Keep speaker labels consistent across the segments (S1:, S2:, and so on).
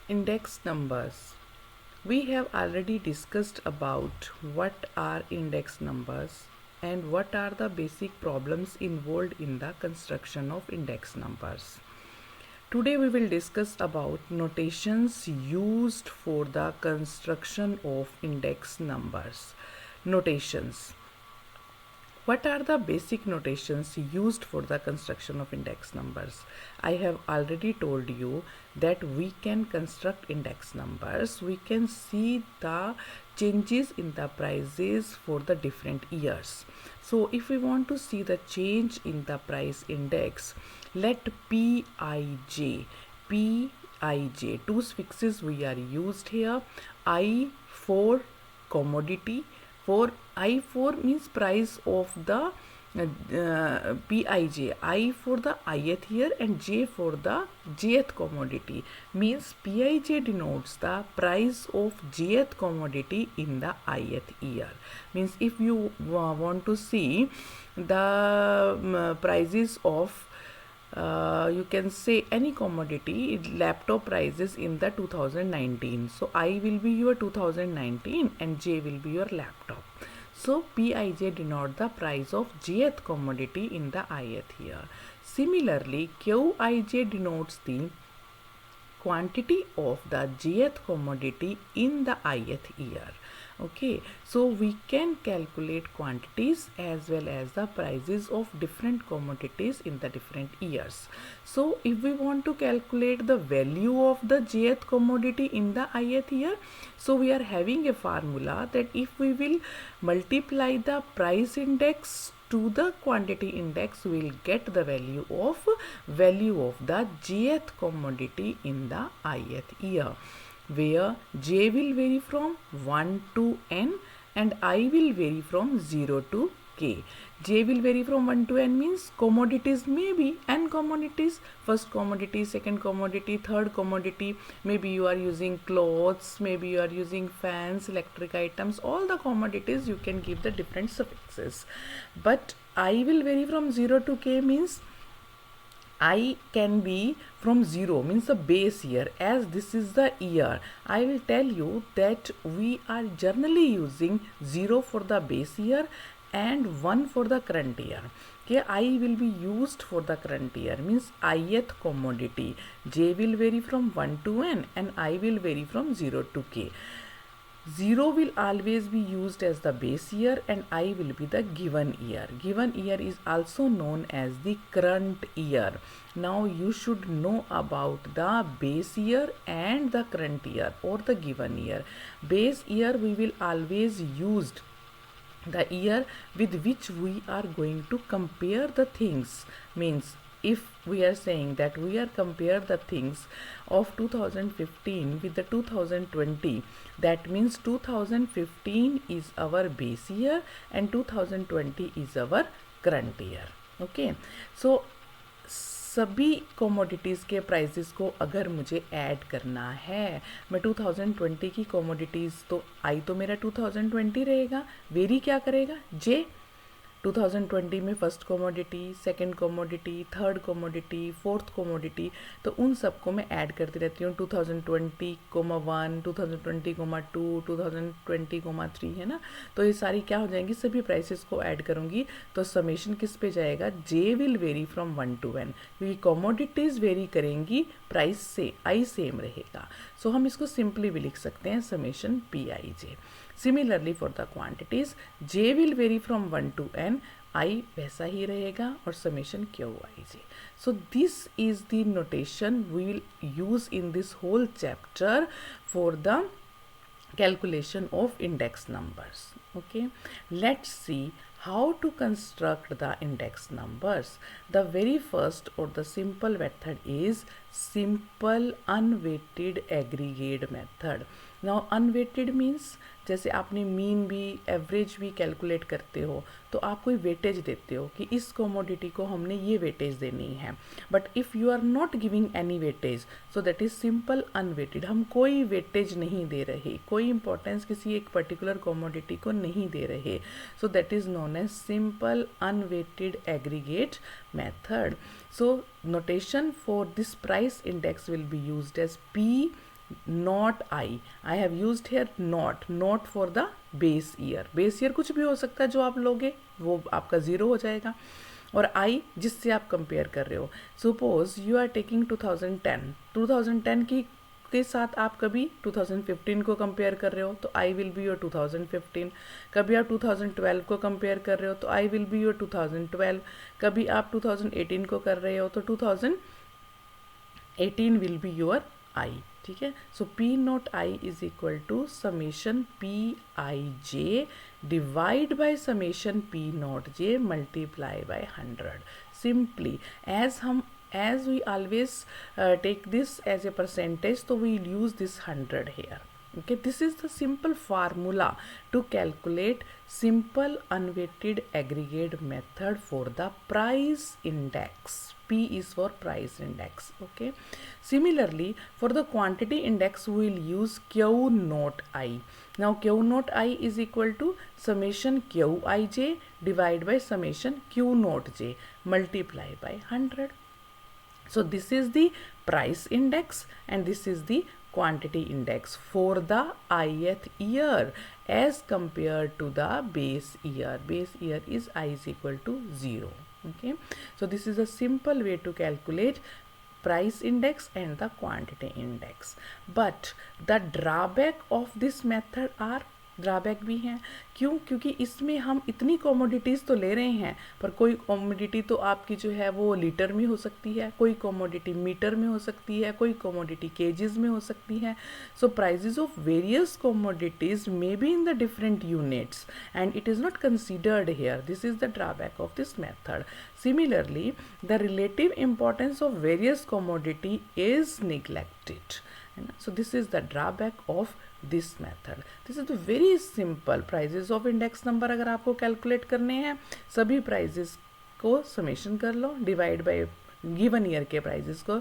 S1: Index numbers. We have already discussed about what are index numbers and what are the basic problems involved in the construction of index numbers. Today we will discuss about notations used for the construction of index numbers. Notations. What are the basic notations used for the construction of index numbers? I have already told you that we can construct index numbers. We can see the changes in the prices for the different years. So if we want to see the change in the price index, let Pij, two suffixes we are used here. I for commodity, for I4 means price of the Pij, I for the ith year and J for the jth commodity, means Pij denotes the price of jth commodity in the ith year. Means if you want to see the prices of you can say any commodity, laptop prices in the 2019, so I will be your 2019 and J will be your laptop. So Pij denote the price of jth commodity in the ith year. Similarly, Qij denotes the quantity of the jth commodity in the ith year. Okay, so we can calculate quantities as well as the prices of different commodities in the different years. So if we want to calculate the value of the jth commodity in the ith year, so we are having a formula that if we will multiply the price index to the quantity index, we will get the value of the jth commodity in the ith year, where J will vary from 1 to N and I will vary from 0 to K. J will vary from 1 to N means commodities may be N commodities, first commodity, second commodity, third commodity, maybe you are using clothes, maybe you are using fans, electric items, all the commodities you can give the different suffixes. But I will vary from 0 to K means I can be from 0 means the base year, as this is the year. I will tell you that we are generally using 0 for the base year and 1 for the current year. Okay, I will be used for the current year means ith commodity. J will vary from 1 to N and I will vary from 0 to K. 0 will always be used as the base year and I will be the given year. Given year is also known as the current year. Now you should know about the base year and the current year or the given year. Base year we will always use the year with which we are going to compare the things. Means if we are saying that we are compare the things of 2015 with the 2020, that means 2015 is our base year and 2020 is our current year. Okay, so सभी commodities के prices को अगर मुझे add करना है, मैं 2020 की commodities तो आई तो मेरा 2020 रहेगा, वेरी क्या करेगा जे 2020 में first commodity, second commodity, third commodity, fourth commodity, तो उन सबको मैं ऐड करती रहती हूँ 2020,1, 2020,2, 2020,3 है ना। तो ये सारी क्या हो जाएंगी, सभी प्राइसेस को ऐड करूँगी तो समेशन किस पे जाएगा, J will vary from 1 to N, क्योंकि कमोडिटीज़ वेरी करेंगी, प्राइस से आई सेम रहेगा। सो हम इसको सिंपली भी लिख सकते हैं summation Pij. Similarly for the quantities, J will vary from 1 to N, I वैसा ही रहेगा और summation Qij. So this is the notation we will use in this whole chapter for the calculation of index numbers. Okay, let's see how to construct the index numbers. The very first or the simple method is simple unweighted aggregate method. Now unweighted means जैसे आपने mean भी average भी calculate करते हो तो आप कोई weightage देते हो कि इस कमोडिटी को हमने ये वेटेज देनी है, but if you are not giving any weightage so that is simple unweighted. हम कोई वेटेज नहीं दे रहे, कोई इंपॉर्टेंस किसी एक पर्टिकुलर कमोडिटी को नहीं दे रहे, so that is known as simple unweighted aggregate method. So notation for this price index will be used as P not I have used here not for the base year कुछ भी हो सकता है जो आप लोगे वो आपका 0 हो जाएगा, और I जिससे आप कंपेयर कर रहे हो, सपोज यू आर टेकिंग 2010 की के साथ आप कभी 2015 को कंपेयर कर रहे हो तो I विल बी योर 2015, कभी आप 2012 को कंपेयर कर रहे हो तो I विल बी योर 2012, कभी आप 2018 को कर रहे हो तो 2018 विल बी योर I, ठीक है। So P not I is equal to summation PIJ divide by summation P not J multiply by 100। Simply as we always take this as a percentage, so we'll use this 100 here. Okay, this is the simple formula to calculate simple unweighted aggregate method for the price index. P is for price index. Okay, similarly for the quantity index we will use Q naught I. Now Q naught I is equal to summation Qij divided by summation Q naught J multiply by 100. So this is the price index and this is the quantity index for the ith year as compared to the base year. Base year is I is equal to 0. Okay, so this is a simple way to calculate price index and the quantity index. But the drawback of this method are, drawback भी हैं, क्यों? क्योंकि इसमें हम इतनी commodities तो ले रहे हैं, पर कोई कमोडिटी तो आपकी जो है वो लीटर में हो सकती है, कोई कमोडिटी मीटर में हो सकती है, कोई कमोडिटी केजीज में हो सकती है. So prices of various commodities may be in the different units and it is not considered here. This is the drawback of this method. Similarly, the relative importance of various commodity is neglected. So this is the drawback of this method. This is the very simple prices of index number. अगर आपको calculate करने हैं, सभी prices को summation कर लो, divide by given year के prices को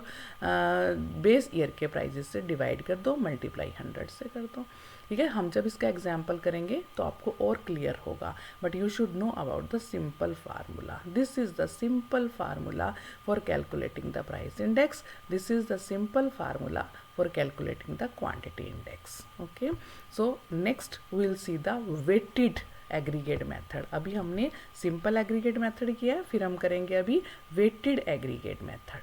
S1: base year के प्राइजेस से डिवाइड कर दो, मल्टीप्लाई 100 से कर दो. ठीक है, हम जब इसका एग्जाम्पल करेंगे तो आपको और क्लियर होगा. But you should know about the simple formula. This is the simple formula for calculating the price index. This is the simple formula for calculating the quantity index. Okay, so next we will see the weighted aggregate method. अभी हमने simple aggregate method किया है, फिर हम करेंगे अभी weighted aggregate method.